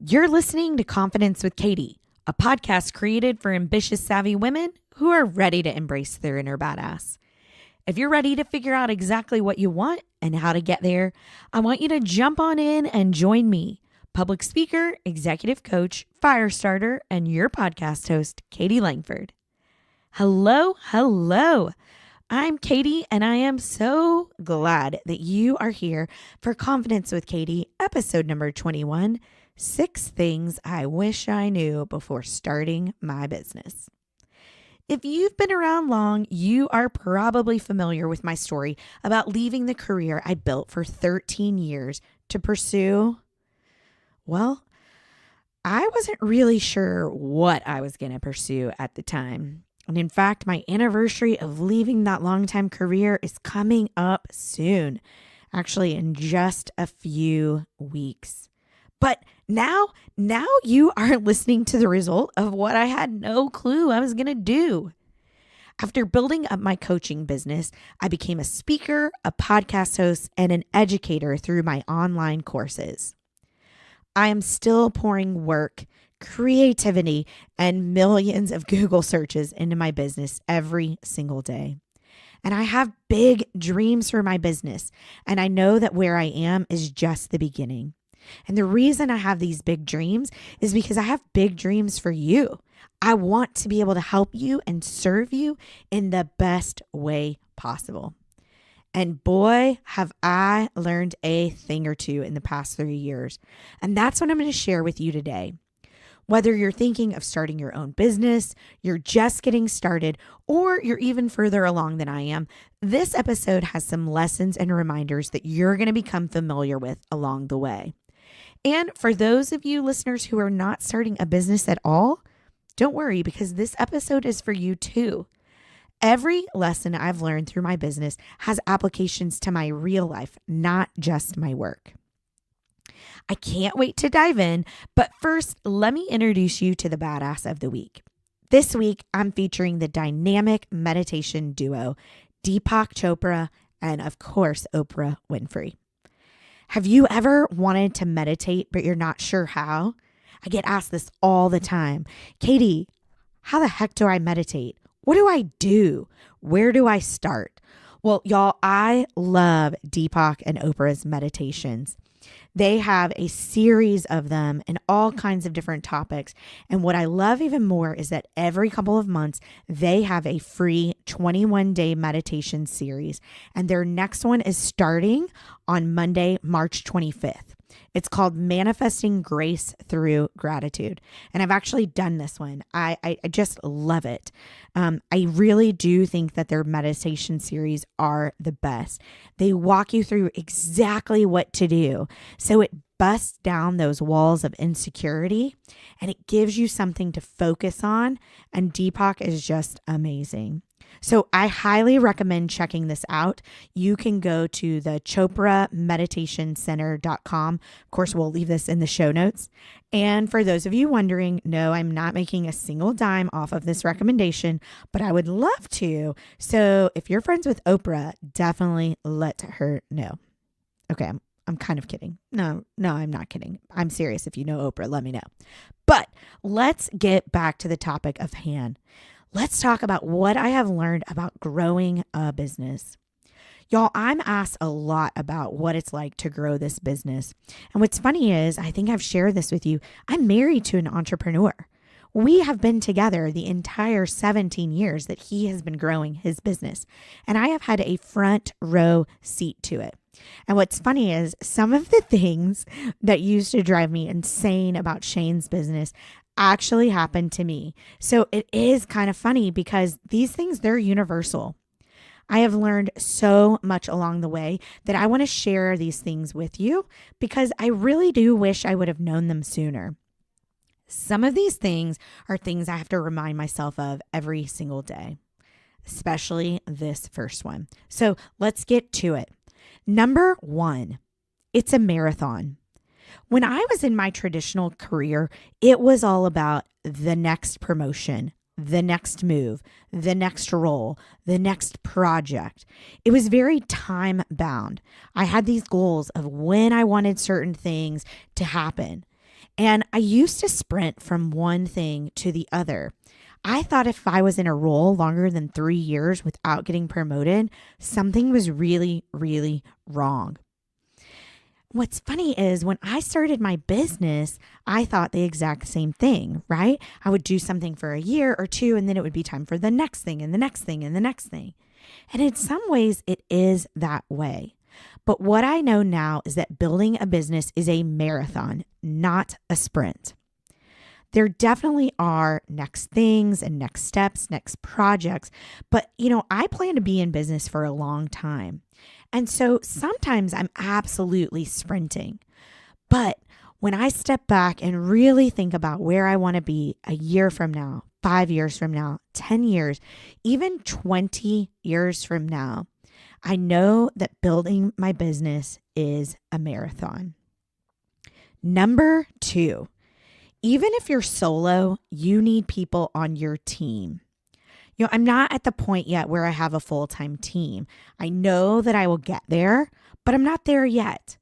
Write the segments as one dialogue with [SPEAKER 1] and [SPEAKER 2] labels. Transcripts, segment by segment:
[SPEAKER 1] You're listening to Confidence with Caytie, a podcast created for ambitious, savvy women who are ready to embrace their inner badass. If you're ready to figure out exactly what you want and how to get there, I want you to jump on in and join me, public speaker, executive coach, fire starter, and your podcast host, Caytie Langford. Hello. I'm Caytie, and I am so glad that you are here for Confidence with Caytie, episode number 21, 6 Things I Wish I Knew Before Starting My Business. If you've been around long, you are probably familiar with my story about leaving the career I built for 13 years to pursue, well, I wasn't really sure what I was going to pursue at the time. And in fact, my anniversary of leaving that longtime career is coming up soon, actually in just a few weeks. But now you are listening to the result of what I had no clue I was going to do. After building up my coaching business, I became a speaker, a podcast host, and an educator through my online courses. I am still pouring work, creativity, and millions of Google searches into my business every single day. And I have big dreams for my business, and I know that where I am is just the beginning. And the reason I have these big dreams is because I have big dreams for you. I want to be able to help you and serve you in the best way possible. And boy, have I learned a thing or two in the past 3 years. And that's what I'm going to share with you today. Whether you're thinking of starting your own business, you're just getting started, or you're even further along than I am, this episode has some lessons and reminders that you're going to become familiar with along the way. And for those of you listeners who are not starting a business at all, don't worry, because this episode is for you too. Every lesson I've learned through my business has applications to my real life, not just my work. I can't wait to dive in, but first, let me introduce you to the badass of the week. This week, I'm featuring the dynamic meditation duo, Deepak Chopra and, of course, Oprah Winfrey. Have you ever wanted to meditate, but you're not sure how? I get asked this all the time. Caytie, how the heck do I meditate? What do I do? Where do I start? Well, y'all, I love Deepak and Oprah's meditations. They have a series of them in all kinds of different topics. And what I love even more is that every couple of months, they have a free 21-day meditation series. And their next one is starting on Monday, March 25th. It's called Manifesting Grace Through Gratitude. And I've actually done this one. I just love it. I really do think that their meditation series are the best. They walk you through exactly what to do. So it busts down those walls of insecurity and it gives you something to focus on. And Deepak is just amazing. So I highly recommend checking this out. You can go to the ChopraMeditationCenter.com. Of course, we'll leave this in the show notes. And for those of you wondering, no, I'm not making a single dime off of this recommendation, but I would love to. So if you're friends with Oprah, definitely let her know. Okay, I'm kind of kidding. No, I'm not kidding. I'm serious. If you know Oprah, let me know. But let's get back to the topic of hand. Let's talk about what I have learned about growing a business. Y'all, I'm asked a lot about what it's like to grow this business. And what's funny is, I think I've shared this with you, I'm married to an entrepreneur. We have been together the entire 17 years that he has been growing his business. And I have had a front row seat to it. And what's funny is some of the things that used to drive me insane about Shane's business actually happened to me. So it is kind of funny because these things, they're universal. I have learned so much along the way that I want to share these things with you because I really do wish I would have known them sooner. Some of these things are things I have to remind myself of every single day, especially this first one. So let's get to it. Number 1, it's a marathon. When I was in my traditional career, it was all about the next promotion, the next move, the next role, the next project. It was very time bound. I had these goals of when I wanted certain things to happen. And I used to sprint from one thing to the other. I thought if I was in a role longer than 3 years without getting promoted, something was really, really wrong. What's funny is when I started my business, I thought the exact same thing, right? I would do something for a year or two, and then it would be time for the next thing and the next thing and the next thing. And in some ways, it is that way. But what I know now is that building a business is a marathon, not a sprint. There definitely are next things and next steps, next projects. But, I plan to be in business for a long time. And so sometimes I'm absolutely sprinting. But when I step back and really think about where I want to be a year from now, 5 years from now, 10 years, even 20 years from now, I know that building my business is a marathon. Number 2, even if you're solo, you need people on your team. I'm not at the point yet where I have a full-time team. I know that I will get there, but I'm not there yet.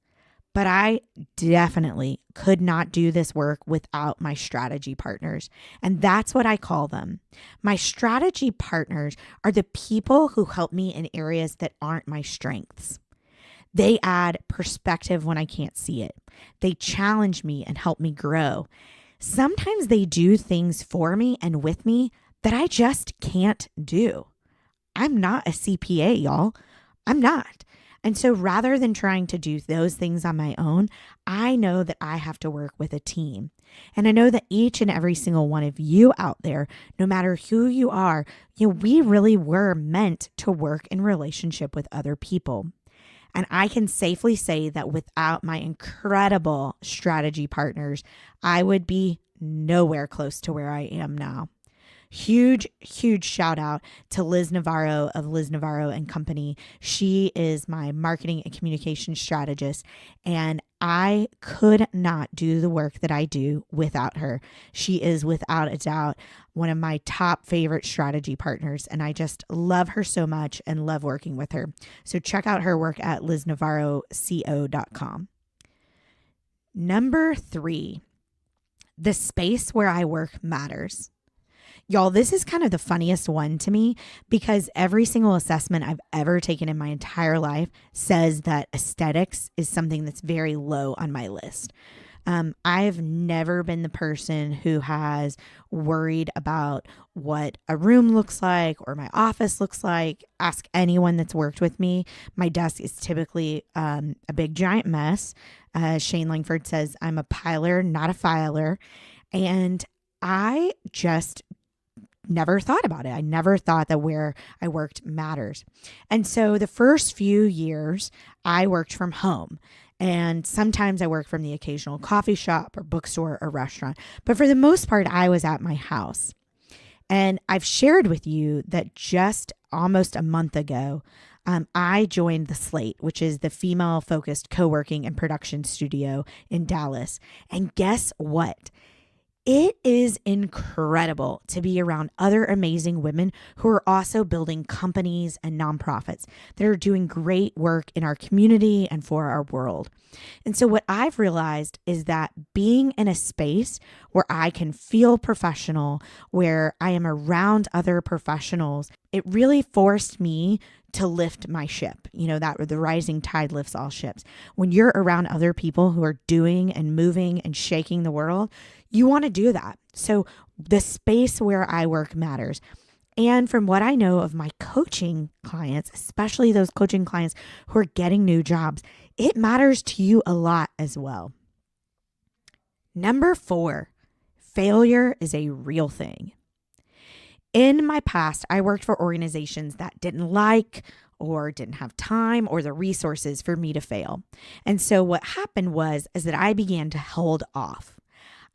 [SPEAKER 1] But I definitely could not do this work without my strategy partners. And that's what I call them. My strategy partners are the people who help me in areas that aren't my strengths. They add perspective when I can't see it. They challenge me and help me grow. Sometimes they do things for me and with me that I just can't do. I'm not a CPA, y'all. I'm not. And so rather than trying to do those things on my own, I know that I have to work with a team. And I know that each and every single one of you out there, no matter who you are, we really were meant to work in relationship with other people. And I can safely say that without my incredible strategy partners, I would be nowhere close to where I am now. Huge, huge shout out to Liz Navarro of Liz Navarro and Company. She is my marketing and communication strategist, and I could not do the work that I do without her. She is without a doubt one of my top favorite strategy partners, and I just love her so much and love working with her. So check out her work at liznavarroco.com. Number 3, the space where I work matters. Y'all, this is kind of the funniest one to me because every single assessment I've ever taken in my entire life says that aesthetics is something that's very low on my list. I've never been the person who has worried about what a room looks like or my office looks like. Ask anyone that's worked with me. My desk is typically a big giant mess. Shane Langford says I'm a piler, not a filer. And I just never thought about it. I never thought that where I worked matters. And so the first few years I worked from home, and sometimes I worked from the occasional coffee shop or bookstore or restaurant. But for the most part, I was at my house. And I've shared with you that just almost a month ago, I joined The Slate, which is the female-focused co-working and production studio in Dallas. And guess what? It is incredible to be around other amazing women who are also building companies and nonprofits that are doing great work in our community and for our world. And so what I've realized is that being in a space where I can feel professional, where I am around other professionals, it really forced me to lift my ship. That the rising tide lifts all ships. When you're around other people who are doing and moving and shaking the world, you want to do that. So the space where I work matters. And from what I know of my coaching clients, especially those coaching clients who are getting new jobs, it matters to you a lot as well. Number 4, failure is a real thing. In my past, I worked for organizations that didn't like or didn't have time or the resources for me to fail. And so what happened is that I began to hold off.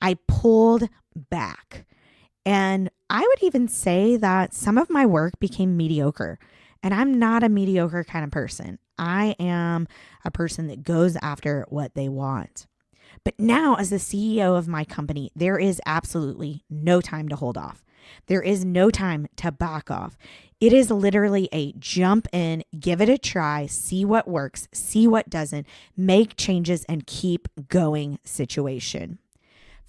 [SPEAKER 1] I pulled back. And I would even say that some of my work became mediocre. And I'm not a mediocre kind of person. I am a person that goes after what they want. But now, as the CEO of my company, there is absolutely no time to hold off. There is no time to back off. It is literally a jump in, give it a try, see what works, see what doesn't, make changes, and keep going situation.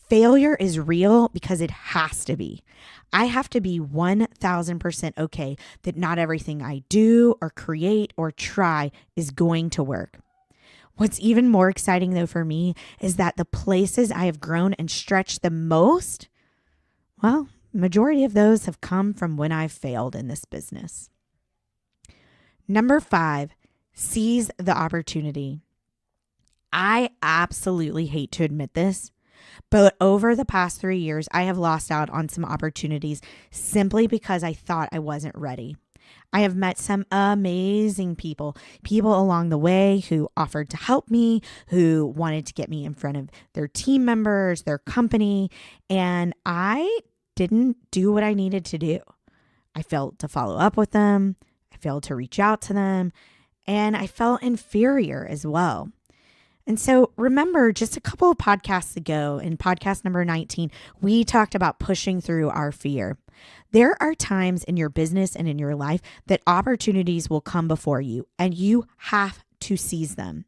[SPEAKER 1] Failure is real because it has to be. I have to be 1000% okay that not everything I do or create or try is going to work. What's even more exciting though for me is that the places I have grown and stretched the most, well, majority of those have come from when I've failed in this business. Number 5, seize the opportunity. I absolutely hate to admit this, but over the past 3 years, I have lost out on some opportunities simply because I thought I wasn't ready. I have met some amazing people along the way who offered to help me, who wanted to get me in front of their team members, their company, and I didn't do what I needed to do. I failed to follow up with them. I failed to reach out to them, and I felt inferior as well. And so remember, just a couple of podcasts ago, in podcast number 19, we talked about pushing through our fear. There are times in your business and in your life that opportunities will come before you, and you have to seize them.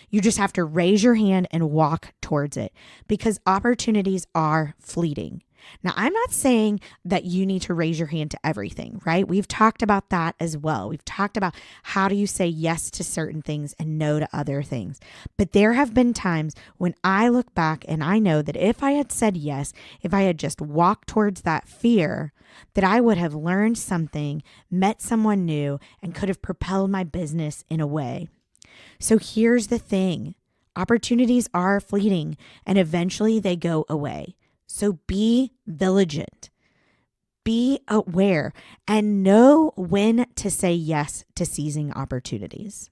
[SPEAKER 1] You just have to raise your hand and walk towards it because opportunities are fleeting. Now, I'm not saying that you need to raise your hand to everything, right? We've talked about that as well. We've talked about how do you say yes to certain things and no to other things. But there have been times when I look back and I know that if I had said yes, if I had just walked towards that fear, that I would have learned something, met someone new, and could have propelled my business in a way. So here's the thing. Opportunities are fleeting and eventually they go away. So be vigilant, be aware, and know when to say yes to seizing opportunities.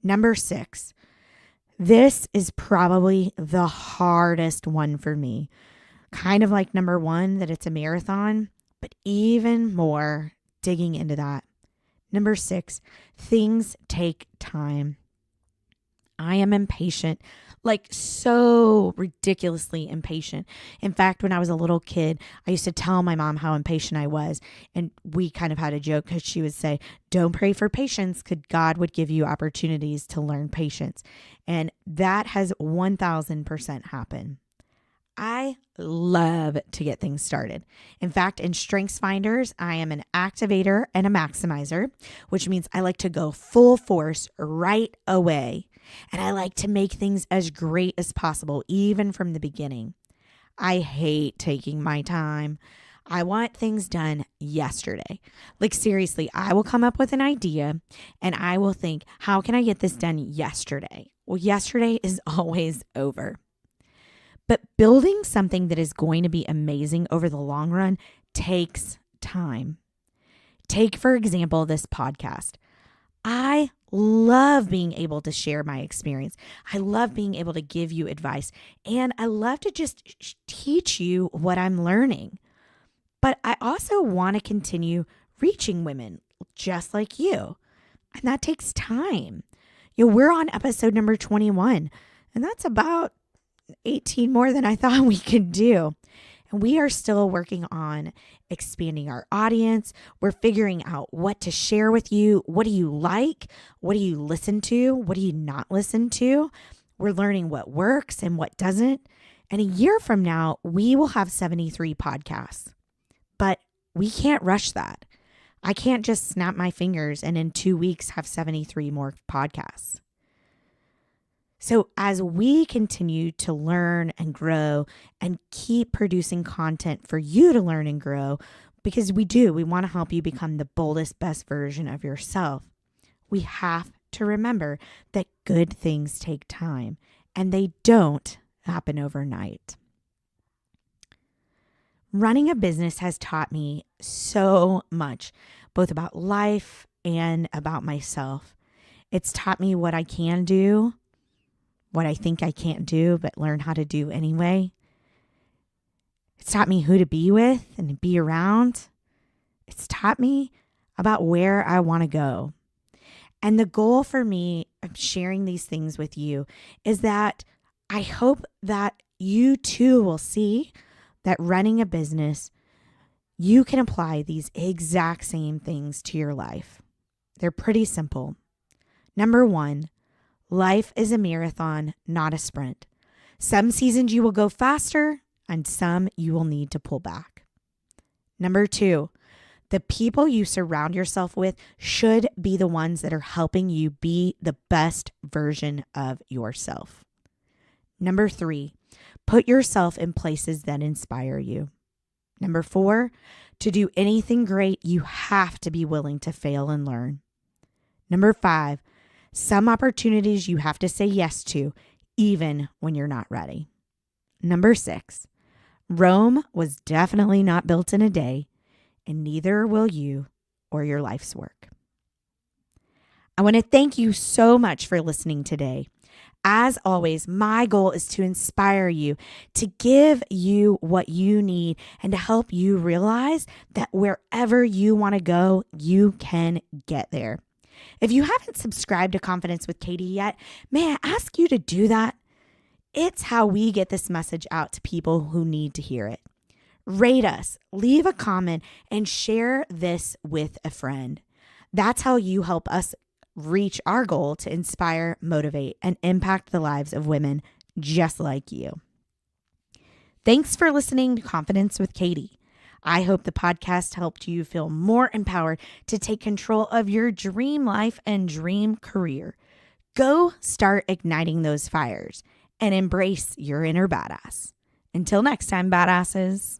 [SPEAKER 1] Number 6, this is probably the hardest one for me. Kind of like number 1, that it's a marathon, but even more digging into that. Number 6, things take time. I am impatient, like so ridiculously impatient. In fact, when I was a little kid, I used to tell my mom how impatient I was. And we kind of had a joke because she would say, don't pray for patience because God would give you opportunities to learn patience. And that has 1000% happened. I love to get things started. In fact, in Strengths Finders, I am an activator and a maximizer, which means I like to go full force right away. And I like to make things as great as possible, even from the beginning. I hate taking my time. I want things done yesterday. Like seriously, I will come up with an idea and I will think, how can I get this done yesterday? Well, yesterday is always over. But building something that is going to be amazing over the long run takes time. Take, for example, this podcast. I love being able to share my experience. I love being able to give you advice. And I love to just teach you what I'm learning. But I also want to continue reaching women just like you. And that takes time. We're on episode number 21, and that's about 18 more than I thought we could do. And we are still working on expanding our audience. We're figuring out what to share with you. What do you like? What do you listen to? What do you not listen to? We're learning what works and what doesn't. And a year from now, we will have 73 podcasts. But we can't rush that. I can't just snap my fingers and in 2 weeks have 73 more podcasts. So as we continue to learn and grow and keep producing content for you to learn and grow, because we want to help you become the boldest, best version of yourself, we have to remember that good things take time and they don't happen overnight. Running a business has taught me so much, both about life and about myself. It's taught me what I can do, what I think I can't do, but learn how to do anyway. It's taught me who to be with and be around. It's taught me about where I want to go. And the goal for me of sharing these things with you is that I hope that you too will see that running a business, you can apply these exact same things to your life. They're pretty simple. Number 1, life is a marathon, not a sprint. Some seasons you will go faster and some you will need to pull back. Number 2, the people you surround yourself with should be the ones that are helping you be the best version of yourself. Number 3, put yourself in places that inspire you. Number 4, to do anything great, you have to be willing to fail and learn. Number 5, some opportunities you have to say yes to, even when you're not ready. Number 6, Rome was definitely not built in a day, and neither will you or your life's work. I want to thank you so much for listening today. As always, my goal is to inspire you, to give you what you need, and to help you realize that wherever you want to go, you can get there. If you haven't subscribed to Confidence with Caytie yet, may I ask you to do that? It's how we get this message out to people who need to hear it. Rate us, leave a comment, and share this with a friend. That's how you help us reach our goal to inspire, motivate, and impact the lives of women just like you. Thanks for listening to Confidence with Caytie. I hope the podcast helped you feel more empowered to take control of your dream life and dream career. Go start igniting those fires and embrace your inner badass. Until next time, badasses.